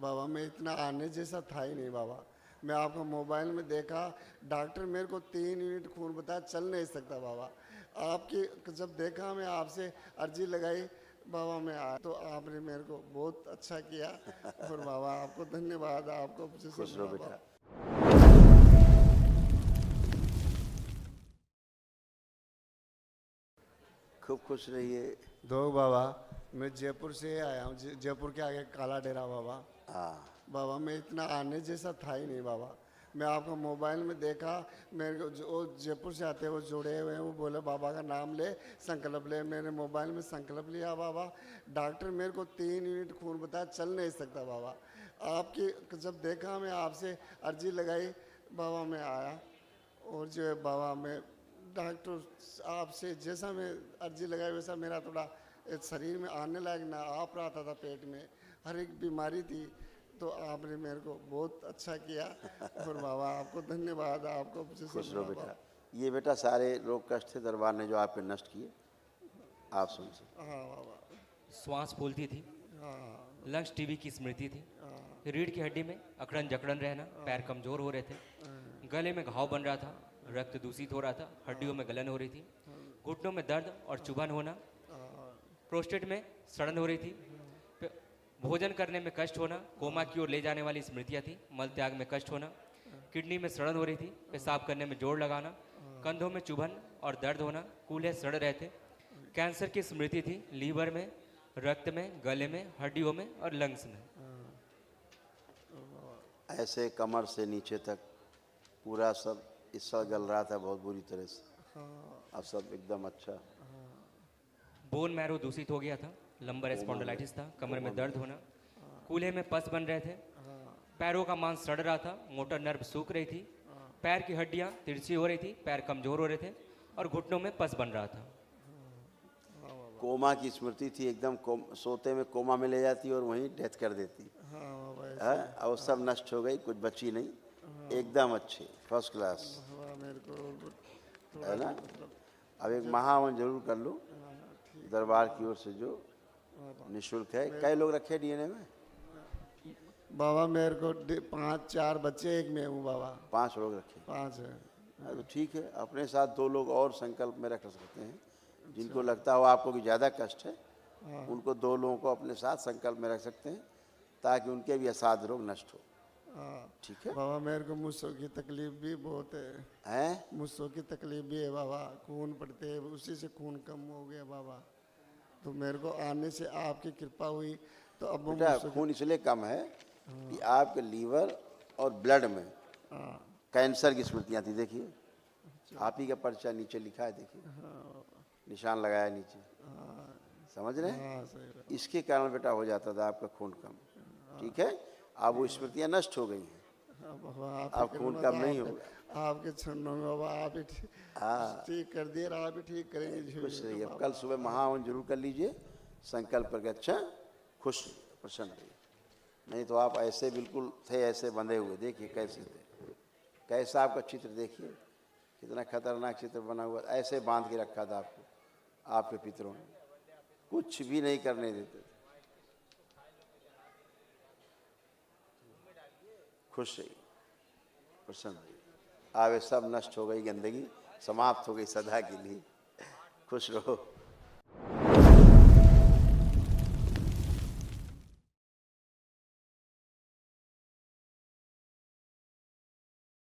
बाबा मैं इतना आने जैसा था ही नहीं बाबा। मैं आपका मोबाइल में देखा, डॉक्टर मेरे को 3 यूनिट खून बताया, चल नहीं सकता बाबा। आपकी जब देखा, मैं आपसे अर्जी लगाई बाबा, मैं आया तो आपने मेरे को बहुत अच्छा किया। और बाबा आपको धन्यवाद, आपको खुश रहो बाबा। बेटा। खूब खुश रहिए। दो बाबा, मैं जयपुर से आया हूँ, जयपुर के आगे काला डेरा बाबा। हाँ, बाबा मैं इतना आने जैसा था ही नहीं बाबा। मैं आपका मोबाइल में देखा, मेरे को जो जयपुर से आते हैं वो जुड़े हुए हैं, वो बोले बाबा का नाम ले, संकल्प ले। मैंने मोबाइल में संकल्प लिया बाबा। डॉक्टर मेरे को 3 यूनिट खून बताया, चल नहीं सकता बाबा। आपकी जब देखा, मैं आपसे अर्जी लगाई बाबा, मैं आया। और जो है बाबा, मैं डॉक्टर आपसे जैसा मैं अर्जी लगाई वैसा मेरा थोड़ा शरीर में आने लायक ना आ रहा था पेट में, हर एक बीमारी थी। तो आपने मेरे को बहुत अच्छा किया। और बाबा आपको धन्यवाद, आपको खुश रहो बाबा। बेटा। ये बेटा सारे लोग कष्ट थे दरबार ने जो आपके नष्ट किए, आप सुन सकते। हाँ बाबा। श्वास फूलती थी, हाँ लंग्स टीबी की स्मृति थी, हाँ रीढ़ की हड्डी में अकड़न जकड़न रहना, पैर कमजोर हो रहे थे, गले में घाव बन रहा था, रक्त दूषित हो रहा था, हड्डियों में गलन हो रही थी, घुटनों में दर्द और चुभन होना, प्रोस्टेट में सड़न हो रही थी, भोजन करने में कष्ट होना, कोमा की ओर ले जाने वाली स्मृतियाँ थी, मल त्याग में कष्ट होना, किडनी में सड़न हो रही थी, पेशाब करने में जोर लगाना, कंधों में चुभन और दर्द होना, कूल्हे सड़ रहे थे, कैंसर की स्मृति थी, लीवर में, रक्त में, गले में, हड्डियों में और लंग्स में। ऐसे कमर से नीचे तक पूरा सब हिस्सा गल रहा था बहुत बुरी तरह से। अब सब एकदम अच्छा। बोन मैरो दूषित हो गया था, लंबर स्पॉन्डिलाइटिस था, कमर में दर्द होना, कूल्हे में पस बन रहे थे, पैरों का मांस सड़ रहा था, मोटर नर्व सूख रही थी, पैर की हड्डियां तिरछी हो रही थी, पैर कमजोर हो रहे थे और घुटनों में पस बन रहा था। कोमा की स्मृति थी, एकदम सोते में कोमा में ले जाती और वहीं डेथ कर देती। अब सब नष्ट हो गई, कुछ बची नहीं, एकदम अच्छी फर्स्ट क्लास, मेरे को है ना। अब एक महावन जरूर कर लो दरबार की ओर से, जो निःशुल्क है। कई लोग रखे डीएनए में? बाबा मेरे को 5-4 बच्चे, एक मैं हूँ बाबा। 5 लोग रखे। 5 है। तो ठीक है, अपने साथ 2 लोग और संकल्प में रख सकते हैं। जिनको लगता हो आपको कि ज़्यादा कष्ट है, उनको 2 लोगों को अपने साथ संकल्प में रख सकते हैं, ताकि उनके भी असाध्य रोग नष्ट हो। ठीक है बाबा मेरे को मुझसों की तकलीफ भी बहुत है। हैं? मुझसों की तकलीफ भी है बाबा, खून पड़ते हैं, उसी से खून कम हो गया बाबा। तो मेरे को आने से आपकी कृपा हुई, तो अब बेटा खून इसलिए कम है कि आपके लीवर और ब्लड में कैंसर की स्मृतियाँ थी। देखिए आप ही का पर्चा नीचे लिखा है, देखिए निशान लगाया नीचे, समझ रहे हैं? इसके कारण बेटा हो जाता था आपका खून कम। ठीक है, अब वो स्मृतियाँ नष्ट हो गई हैं, अब खून कम नहीं होगा। आपके चरणों में बाबा, आप ही ठीक कर दिए, आप ही ठीक करेंगे। खुश रहिए। अब कल सुबह महावन जरूर कर लीजिए संकल्प करके। अच्छा, खुश प्रसन्न रहिए। नहीं तो आप ऐसे बिल्कुल थे, ऐसे बंधे हुए, देखिए कैसे थे, कैसा आपका चित्र देखिए, कितना खतरनाक चित्र बना हुआ। ऐसे बांध के रखा था आपको आपके पितरों ने, कुछ भी नहीं करने देते थे। खुश रहिए, प्रसन्न रहिए। अब सब नष्ट हो गई, गंदगी समाप्त हो गई सदा के लिए। खुश रहो।